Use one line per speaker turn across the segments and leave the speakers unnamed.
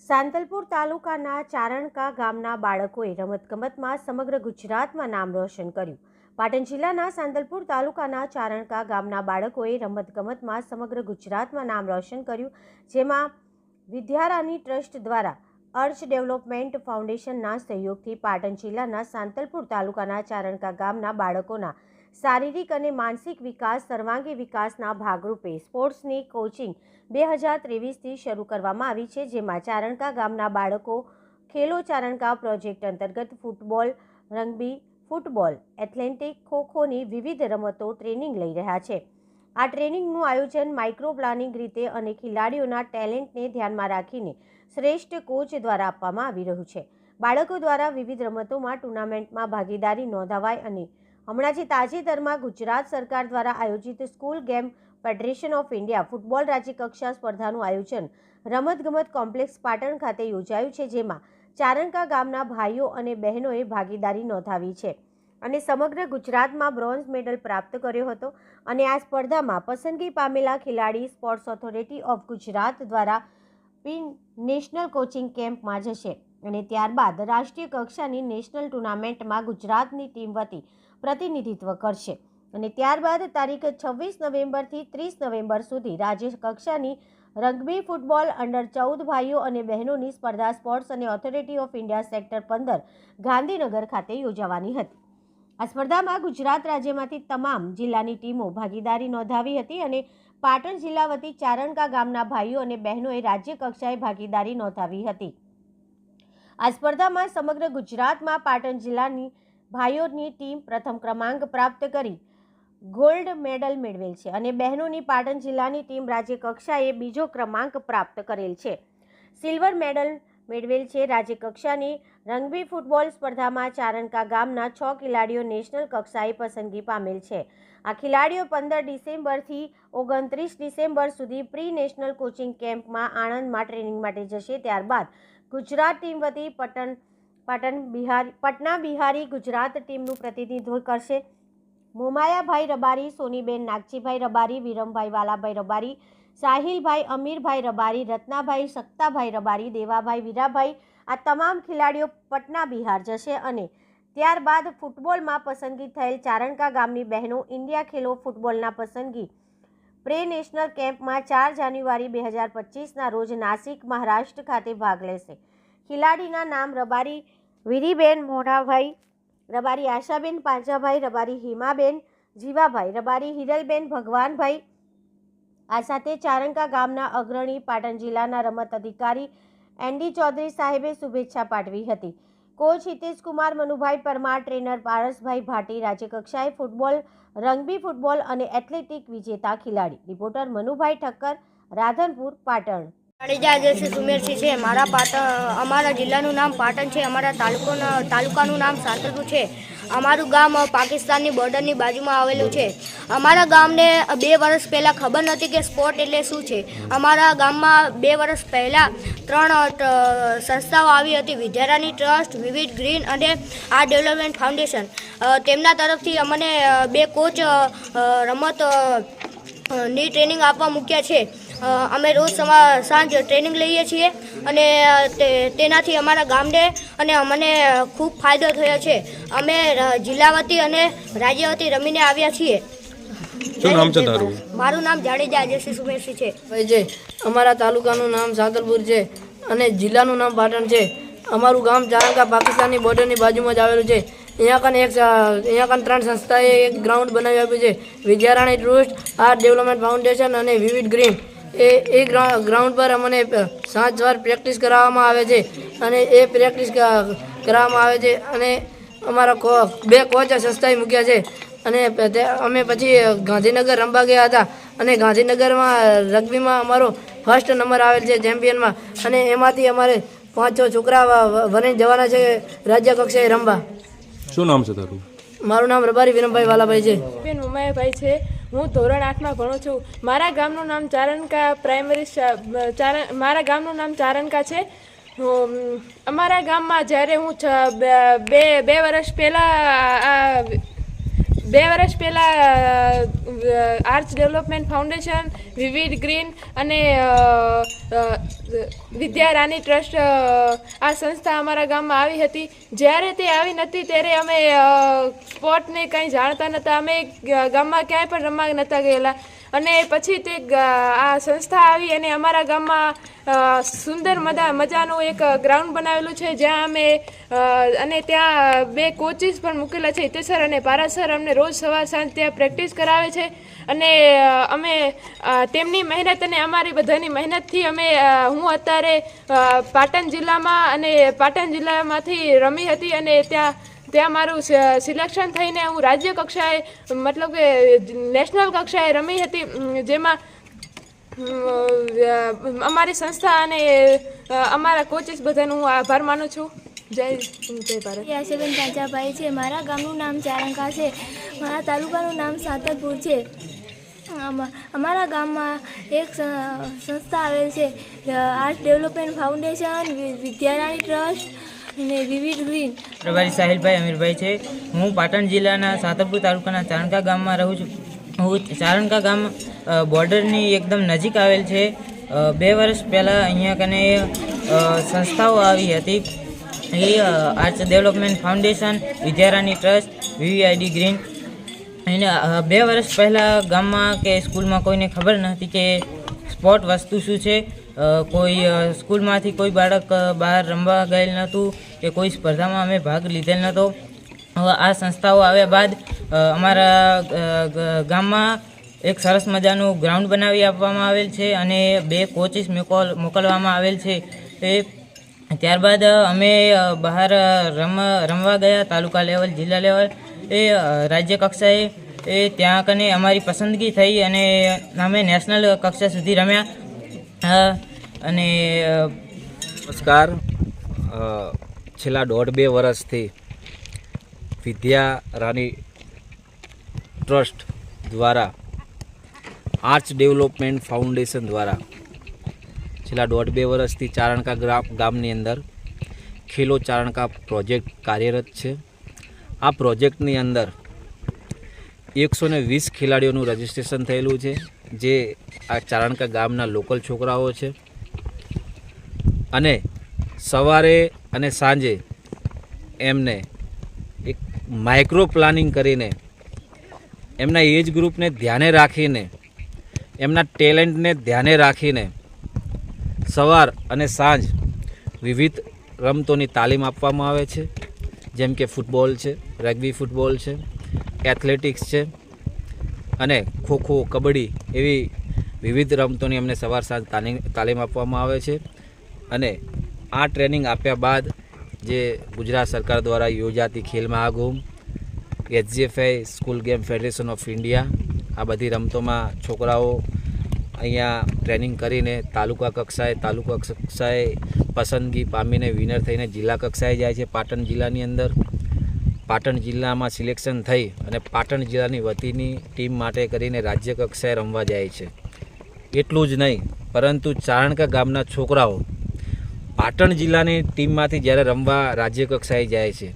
સાંતલપુર તાલુકાના ચારણકા ગામના બાળકોએ રમતગમતમાં સમગ્ર ગુજરાતમાં નામ રોશન કર્યું। પાટણ જિલ્લાના સાંતલપુર તાલુકાના ચારણકા ગામના બાળકોએ રમતગમતમાં સમગ્ર ગુજરાતમાં નામ રોશન કર્યું, જેમાં વિદ્યારાણી ટ્રસ્ટ દ્વારા અર્ચ ડેવલપમેન્ટ ફાઉન્ડેશનના સહયોગથી પાટણ જિલ્લાના સાંતલપુર તાલુકાના ચારણકા ગામના બાળકોના શારીરિક અને માનસિક વિકાસ, સર્વાંગી વિકાસના ભાગરૂપે સ્પોર્ટ્સની કોચિંગ 2023થી શરૂ કરવામાં આવી છે, જેમાં ચારણકા ગામના બાળકો ખેલો ચારણકા પ્રોજેક્ટ અંતર્ગત ફૂટબોલ, રગ્બી, ફૂટબોલ, એથ્લેટિક, ખોખોની વિવિધ રમતો ટ્રેનિંગ લઈ રહ્યા છે। આ ટ્રેનિંગનું આયોજન માઇક્રો પ્લાનિંગ રીતે અને ખેલાડીઓના ટેલેન્ટને ધ્યાનમાં રાખીને શ્રેષ્ઠ કોચ દ્વારા આપવામાં આવી રહ્યું છે। બાળકો દ્વારા વિવિધ રમતોમાં ટુર્નામેન્ટમાં ભાગીદારી નોંધાવાય અને હમણાં જે તાજેતરમાં ગુજરાત સરકાર દ્વારા આયોજિત school game federation of India football રાજ્યકક્ષા સ્પર્ધાનું આયોજન રમતગમત કોમ્પ્લેક્સ પાટણ ખાતે યોજાયું છે, જેમાં ચારણકા ગામના ભાઈઓ અને બહેનોએ ભાગીદારી નોંધાવી છે અને સમગ્ર ગુજરાતમાં બ્રોન્ઝ મેડલ પ્રાપ્ત કર્યો હતો। અને આ સ્પર્ધામાં પસંદગી પામેલા ખેલાડી સ્પોર્ટ્સ ઓથોરિટી ઓફ ગુજરાત દ્વારા નેશનલ કોચિંગ કેમ્પમાં જશે અને ત્યારબાદ રાષ્ટ્રીય કક્ષાની નેશનલ ટુર્નામેન્ટમાં ગુજરાતની ટીમ વતી પ્રતિનિધિત્વ કરશે અને ત્યારબાદ તારીખ 26 નવેમ્બરથી 30 નવેમ્બર સુધી રાજ્ય કક્ષાની રગ્બી, ફૂટબોલ, અંડર-14 ભાઈઓ અને બહેનોની સ્પર્ધા સ્પોર્ટ્સ અને authority of India sector 15 Gandhinagar ખાતે યોજાવાની હતી। આ સ્પર્ધામાં ગુજરાત રાજ્યમાંથી તમામ જિલ્લાની ટીમો ભાગીદારી નોંધાવી હતી અને પાટણ જિલ્લા વતી ચારણકા ગામના ભાઈઓ અને બહેનોએ રાજ્ય કક્ષાએ ભાગીદારી નોંધાવી હતી। આ સ્પર્ધામાં સમગ્ર ગુજરાતમાં પાટણ જિલ્લાની ભાઈઓની ટીમ પ્રથમ ક્રમાંક પ્રાપ્ત કરી ગોલ્ડ મેડલ મેળવેલ છે અને બહેનોની પાટણ જિલ્લાની ટીમ રાજ્ય કક્ષાએ બીજો ક્રમાંક પ્રાપ્ત કરેલ છે, સિલ્વર મેડલ મેળવેલ છે। રાજ્ય કક્ષાની રગ્બી ફૂટબોલ સ્પર્ધામાં ચારણકા ગામના 6 ખેલાડીઓ નેશનલ કક્ષાએ પસંદગી પામેલ છે। આ ખેલાડીઓ 15 ડિસેમ્બરથી 29 ડિસેમ્બર સુધી પ્રી નેશનલ કોચિંગ કેમ્પમાં આણંદમાં ટ્રેનિંગ માટે જશે। ત્યારબાદ ગુજરાત ટીમ વતી પટના બિહારી ગુજરાત ટીમનું પ્રતિનિધિત્વ કરશે। મોમાયાભાઈ રબારી, સોનીબેન નાગજીભાઈ રબારી, વિરમભાઈ વાલાભાઈ રબારી, સાહિલભાઈ અમીરભાઈ રબારી, રત્નાભાઈ સક્તાભાઈ રબારી, દેવાભાઈ વીરાભાઈ, આ તમામ ખેલાડીઓ પટના બિહાર જશે અને ત્યારબાદ ફૂટબોલમાં પસંદગી થયેલ ચારણકા ગામની બહેનો ઇન્ડિયા ખેલો ફૂટબોલના પસંદગી પ્રે નેશનલ કેમ્પમાં 4 જાન્યુઆરી 2025ના રોજ નાસિક, મહારાષ્ટ્ર ખાતે ભાગ લેશે। ખેલાડીના નામ રબારી વીરીબેન મોઢાભાઈ રબારી, આશાબેન પાંજાભાઈ રબારી, હિમાબેન જીવાભાઈ રબારી, હિરલબેન ભગવાનભાઈ। આ સાથે ચારણકા ગામના અગ્રણી પાટણ જિલ્લાના રમત અધિકારી એનડી ચૌધરી સાહેબે શુભેચ્છા પાઠવી હતી। કોચ હિતેશકુમાર મનુભાઈ પરમાર, ટ્રેનર પારસભાઈ ભાટી, રાજ્યકક્ષાએ ફૂટબોલ, રગ્બી, ફૂટબોલ અને એથ્લેટિક વિજેતા ખેલાડી। રિપોર્ટર મનુભાઈ ઠક્કર, રાધનપુર, પાટણ।
જાડેજા અજયસિંહ સુમેરસિંહ છે। અમારા જિલ્લાનું નામ પાટણ છે। અમારા તાલુકાનું નામ સાંતલપુર છે। અમારું ગામ પાકિસ્તાનની બોર્ડરની બાજુમાં આવેલું છે। અમારા ગામને 2 વર્ષ પહેલાં ખબર નહોતી કે સ્પોર્ટ એટલે શું છે। અમારા ગામમાં 2 વર્ષ પહેલાં 3 સંસ્થાઓ આવી હતી, વિદ્યારાણી ટ્રસ્ટ, વિવિધ ગ્રીન અને આર્ટ ડેવલપમેન્ટ ફાઉન્ડેશન। તેમના તરફથી અમને 2 કોચ રમતની ટ્રેનિંગ આપવા મૂક્યા છે। અમે રોજ સાંજ ટ્રેનિંગ લઈએ છીએ અને તેનાથી અમારા ગામને અને અમને ખૂબ ફાયદો થયો છે। અમે જિલ્લા વતી અને રાજ્ય વતી રમીને આવ્યા છીએ।
શું નામ છે તારું?
મારું નામ જાડેજા અજયસિંહ સુમેરસિંહ છે।
છે અમારા તાલુકાનું નામ સાંતલપુર છે અને જિલ્લાનું નામ પાટણ છે। અમારું ગામ ચારણકા પાકિસ્તાનની બોર્ડરની બાજુમાં જ આવેલું છે। અહીંયા કન 3 સંસ્થાએ એક ગ્રાઉન્ડ બનાવી આપ્યું છે, વિદ્યારાણી ટ્રસ્ટ, આર્ટ ડેવલપમેન્ટ ફાઉન્ડેશન અને વિવિધ ગ્રીન। એ ગ્રાઉન્ડ પર અમને સાંજવાર પ્રેક્ટિસ કરાવવામાં આવે છે અને એ પ્રેક્ટિસ કરાવવામાં આવે છે અને અમારા 2 કોચ સંસ્થાએ મૂક્યા છે અને અમે પછી ગાંધીનગર રમવા ગયા હતા અને ગાંધીનગરમાં રગ્બીમાં અમારો ફર્સ્ટ નંબર આવેલ છે ચેમ્પિયનમાં અને એમાંથી અમારે 5-6 છોકરા વને જવાના છે રાજ્ય કક્ષાએ રમવા।
શું નામ છે તારું?
મારું નામ રબારી વિરમભાઈ વાલાભાઈ છે।
બેન ઉમાયાભાઈ છે। હું ધોરણ 8માં ભણું છું। મારા ગામનું નામ ચારણકા મારા ગામનું નામ ચારણકા છે। અમારા ગામમાં જ્યારે હું 2 વર્ષ પહેલાં 2 વર્ષ પહેલાં આર્ટ્સ ડેવલપમેન્ટ ફાઉન્ડેશન, વિવિધ ગ્રીન અને વિદ્યા રાની ટ્રસ્ટ આ સંસ્થા અમારા ગામમાં આવી હતી. જ્યારે તે આવી નથી ત્યારે અમે સ્પોર્ટને કંઈ જાણતા નહોતા. અમે ગામમાં ક્યાંય પણ રમવા નહોતા ગયેલા અને પછી તે આ સંસ્થા આવી અને અમારા ગામમાં સુંદર મજાનું એક ગ્રાઉન્ડ બનાવેલું છે જ્યાં અમે અને ત્યાં 2 કોચિસ પણ મૂકેલા છે, હિતેશ સર અને પારા સર. અમને રોજ સવાર સાંજ ત્યાં પ્રેક્ટિસ કરાવે છે અને અમે તેમની મહેનત અને અમારી બધાની મહેનતથી હું અત્યારે પાટણ જિલ્લામાં અને પાટણ જિલ્લામાંથી રમી હતી અને ત્યાં મારું સિલેક્શન થઈને હું રાજ્ય કક્ષાએ મતલબ કે નેશનલ કક્ષાએ રમી હતી, જેમાં અમારી સંસ્થા અને અમારા કોચિસ બધાનો હું આભાર માનું છું. જય ભારત.
યાશેબેન કાંચાભાઈ છે. મારા ગામનું નામ ચારણકા છે. મારા તાલુકાનું નામ સાંતલપુર છે. અમારા ગામમાં એક સંસ્થા આવેલ છે, arts development foundation, Vidyarani trust અને વિવિધ ગ્રીન.
પ્રભારી સાહિલભાઈ અમીરભાઈ છે. હું પાટણ જિલ્લાના સાંતલપુર તાલુકાના ચારણકા ગામમાં રહું છું. ચારણકા ગામ બોર્ડરની એકદમ નજીક આવેલ છે. 2 વર્ષ પહેલાં અહીંયા કને સંસ્થાઓ આવી હતી. A arts development foundation, Vidyarani trust, VVID green. અને 2 વર્ષ પહેલાં ગામમાં કે સ્કૂલમાં કોઈને ખબર નહોતી કે સ્પોર્ટ વસ્તુ શું છે. કોઈ સ્કૂલમાંથી કોઈ બાળક બહાર રમવા ગયેલ નહોતું કે કોઈ સ્પર્ધામાં અમે ભાગ લીધેલ નહોતો. આ સંસ્થાઓ આવ્યા બાદ અમારા ગામમાં એક સરસ મજાનું ગ્રાઉન્ડ બનાવી આપવામાં આવેલ છે અને 2 કોચિસ મોકલવામાં આવેલ છે. ત્યારબાદ અમે બહાર રમવા ગયા, તાલુકા લેવલ, જિલ્લા લેવલ, રાજ્ય કક્ષાએ. ત્યાં કને અમારી પસંદગી થઈ અને અમે નેશનલ કક્ષા સુધી રમ્યા. અને
નમસ્કાર. છેલ્લા 1.5-2 વર્ષથી વિદ્યા રાની ટ્રસ્ટ દ્વારા આર્ટ્સ ડેવલપમેન્ટ ફાઉન્ડેશન દ્વારા છેલ્લા 1.5-2 વર્ષથી ચારણકા ગામની અંદર ખેલો ચારણકા પ્રોજેક્ટ કાર્યરત છે. આ પ્રોજેક્ટની અંદર 120 ખેલાડીઓનું રજિસ્ટ્રેશન થયેલું છે, જે આ ચારણકા ગામના લોકલ છોકરાઓ છે. અને સવારે અને સાંજે એમને એક માઇક્રો પ્લાનિંગ કરીને એમના એજ ગ્રુપને ધ્યાને રાખીને, એમના ટેલેન્ટને ધ્યાને રાખીને સવાર અને સાંજ વિવિધ રમતોની તાલીમ આપવામાં આવે છે, જેમ કે ફૂટબોલ છે, રગ્બી ફૂટબોલ છે, એથ્લેટિક્સ છે અને ખોખો, કબડ્ડી એવી વિવિધ રમતોની અમને સવાર સાંજ તાલીમ આપવામાં આવે છે. અને આ ટ્રેનિંગ આપ્યા બાદ જે ગુજરાત સરકાર દ્વારા યોજાતી Khel Mahakumbh, HGFI school game federation of India, આ બધી રમતોમાં છોકરાઓ અહીંયા ટ્રેનિંગ કરીને તાલુકા કક્ષાએ પસંદગી પામીને વિનર થઈને જિલ્લા કક્ષાએ જાય છે. પાટણ જિલ્લાની અંદર પાટણ જિલ્લામાં સિલેક્શન થઈ અને પાટણ જિલ્લાની વતીની ટીમ માટે કરીને રાજ્ય કક્ષાએ રમવા જાય છે. એટલું જ નહીં, પરંતુ ચારણકા ગામના છોકરાઓ પાટણ જિલ્લાની ટીમમાંથી જ્યારે રમવા રાજ્ય કક્ષાએ જાય છે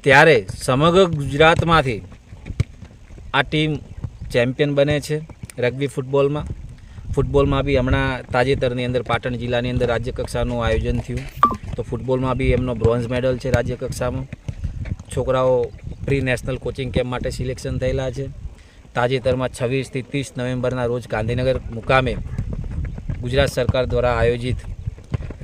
ત્યારે સમગ્ર ગુજરાતમાંથી આ ટીમ ચેમ્પિયન બને છે. રગ્બી ફૂટબોલમાં બી હમણાં તાજેતરની અંદર પાટણ જિલ્લાની અંદર રાજ્ય કક્ષાનું આયોજન થયું, તો ફૂટબોલમાં બી એમનો બ્રોન્ઝ મેડલ છે. રાજ્ય કક્ષામાં છોકરાઓ પ્રી નેશનલ કોચિંગ કેમ્પ માટે સિલેક્શન થયેલા છે. તાજેતરમાં 26 થી 30 નવેમ્બરના રોજ ગાંધીનગર મુકામે ગુજરાત સરકાર દ્વારા આયોજિત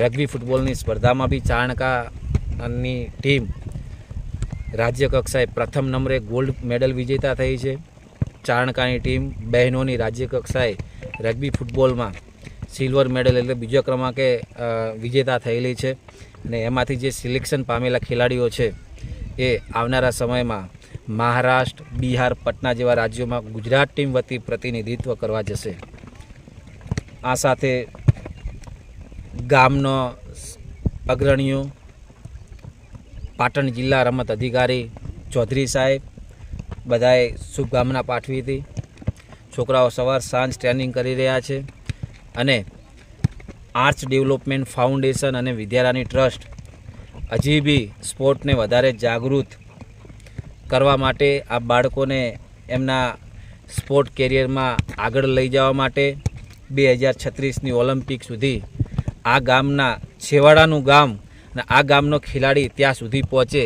રગ્બી ફૂટબોલની સ્પર્ધામાં બી ચારણકાની ટીમ રાજ્ય કક્ષાએ પ્રથમ નંબરે ગોલ્ડ મેડલ વિજેતા થઈ છે. ચારણકાની ટીમ બહેનોની રાજ્ય કક્ષાએ રગ્બી ફૂટબોલમાં સિલ્વર મેડલ એટલે બીજા ક્રમાંકે વિજેતા થયેલી છે. અને એમાંથી જે સિલેક્શન પામેલા ખેલાડીઓ છે એ આવનારા સમયમાં મહારાષ્ટ્ર, બિહાર, પટના જેવા રાજ્યોમાં ગુજરાત ટીમ વતી પ્રતિનિધિત્વ કરવા જશે. આ સાથે ગામનો અગ્રણીઓ, પાટણ જિલ્લા રમત અધિકારી ચૌધરી સાહેબ બધાએ શુભકામના પાઠવી હતી. છોકરાઓ સવાર સાંજ ટ્રેનિંગ કરી રહ્યા છે અને આર્ટ્સ ડેવલપમેન્ટ ફાઉન્ડેશન અને વિદ્યારાની ટ્રસ્ટ હજી બી સ્પોર્ટને વધારે જાગૃત કરવા માટે, આ બાળકોને એમના સ્પોર્ટ કેરિયરમાં આગળ લઈ જવા માટે 2036ની ઓલિમ્પિક સુધી આ ગામના છેવાડાનું ગામ અને આ ગામનો ખેલાડી ત્યાં સુધી પહોંચે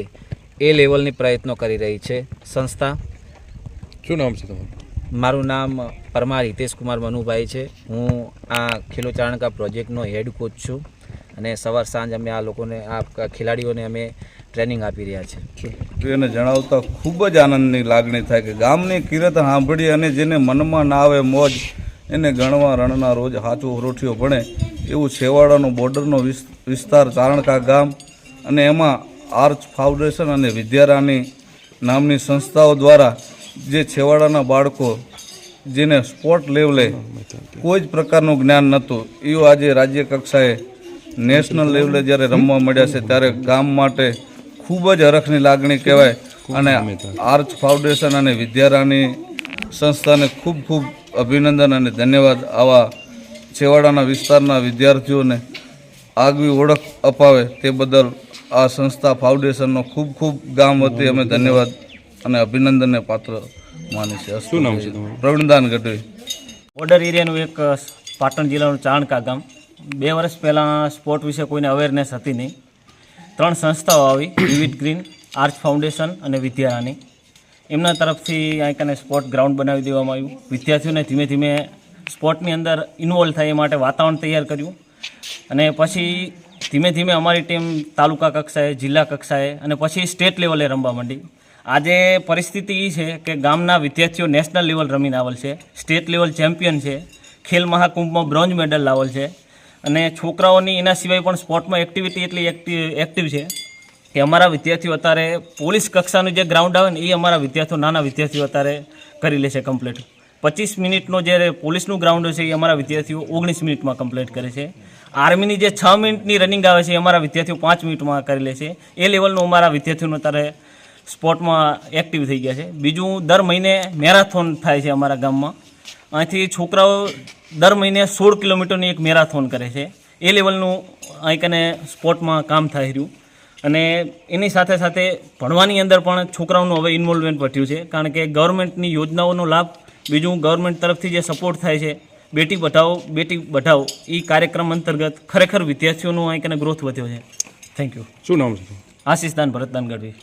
એ લેવલની પ્રયત્નો કરી રહી છે સંસ્થા.
શું નામ છે તમારું?
મારું નામ પરમાર હિતેશ કુમાર મનુભાઈ છે. હું આ ખેલો ચારણકા પ્રોજેક્ટનો હેડ કોચ છું અને સવાર સાંજ અમે આ લોકોને, આ ખેલાડીઓને અમે ટ્રેનિંગ આપી રહ્યા છીએ.
એને જણાવતા ખૂબ જ આનંદની લાગણી થાય કે ગામની કિરત સાંભળી અને જેને મનમાં ના આવે મોજ એને ગણવા રણના રોજ હાચું રોઠીઓ ભણે એવું છેવાડાનો બોર્ડરનો વિસ્તાર ચારણકા ગામ અને એમાં આર્ચ ફાઉન્ડેશન અને વિદ્યારાની નામની સંસ્થાઓ દ્વારા જે છેવાડાના બાળકો જેને સ્પોર્ટ લેવલે કોઈ જ પ્રકારનું જ્ઞાન નહોતું એવું આજે રાજ્ય કક્ષાએ નેશનલ લેવલે જ્યારે રમવા મળ્યા છે ત્યારે ગામ માટે ખૂબ જ હરખની લાગણી કહેવાય. અને આર્ચ ફાઉન્ડેશન અને વિદ્યારાની સંસ્થાને ખૂબ ખૂબ અભિનંદન અને ધન્યવાદ. આવા છેવાડાના વિસ્તારના વિદ્યાર્થીઓને આગવી ઓળખ અપાવે તે બદલ આ સંસ્થા ફાઉન્ડેશનનો ખૂબ ખૂબ ગામ વતી અમે ધન્યવાદ અને અભિનંદનને પાત્ર માની છે.
શું નામ છે તમારું?
પ્રવીણદાન ગઢવી.
બોર્ડર એરિયાનું એક પાટણ જિલ્લાનું ચારણકા ગામ. 2 વર્ષ પહેલાં સ્પોર્ટ વિશે કોઈને અવેરનેસ હતી નહીં. 3 સંસ્થાઓ આવી, વિવિધ ગ્રીન, આર્ચ ફાઉન્ડેશન અને વિદ્યારાની. એમના તરફથી અહીં કને સ્પોર્ટ ગ્રાઉન્ડ બનાવી દેવામાં આવ્યું. વિદ્યાર્થીઓને ધીમે ધીમે સ્પોર્ટની અંદર ઇન્વોલ્વ થાય એ માટે વાતાવરણ તૈયાર કર્યું અને પછી ધીમે ધીમે અમારી ટીમ તાલુકા કક્ષાએ, જિલ્લા કક્ષાએ અને પછી સ્ટેટ લેવલે રમવા માંડી. આજે પરિસ્થિતિ એ છે કે ગામના વિદ્યાર્થીઓ નેશનલ લેવલ રમીને આવેલ છે, સ્ટેટ લેવલ ચેમ્પિયન છે, ખેલ મહાકુંભમાં બ્રોન્ઝ મેડલ લાવેલ છે અને છોકરાઓની એના સિવાય પણ સ્પોર્ટમાં એક્ટિવિટી એટલી એક્ટિવ છે કે અમારા વિદ્યાર્થીઓ અત્યારે પોલીસ કક્ષાનું જે ગ્રાઉન્ડ આવે ને એ અમારા વિદ્યાર્થીઓ, નાના વિદ્યાર્થીઓ અત્યારે કરી લે છે કમ્પ્લીટ. 25 મિનિટનો જે પોલીસનું ગ્રાઉન્ડ છે એ અમારા વિદ્યાર્થીઓ 19 મિનિટમાં કમ્પ્લીટ કરે છે. આર્મીની જે 6 મિનિટની રનિંગ આવે છે એ અમારા વિદ્યાર્થીઓ 5 મિનિટમાં કરી લે છે. એ લેવલનું અમારા વિદ્યાર્થીઓનું અત્યારે સ્પોર્ટમાં એક્ટિવ થઈ ગયા છે. બીજું, દર મહિને મેરાથોન થાય છે અમારા ગામમાં. અહીંથી છોકરાઓ દર મહિને 16 કિલોમીટરની એક મેરાથોન કરે છે. એ લેવલનું અહીં કને સ્પોર્ટમાં કામ થઈ રહ્યું અને એની સાથે સાથે ભણવાની અંદર પણ છોકરાઓનું હવે ઇન્વોલ્વમેન્ટ વધ્યું છે. કારણ કે ગવર્મેન્ટની યોજનાઓનો લાભ, બીજું ગવર્મેન્ટ તરફથી જે સપોર્ટ થાય છે, બેટી બચાવો બેટી બઢાઓ, એ કાર્યક્રમ અંતર્ગત ખરેખર વિદ્યાર્થીઓનો અહીં કને ગ્રોથ વધ્યો છે. Thank you.
શું નામ છે?
આશીષદાન ભરતદાન ગઢવી.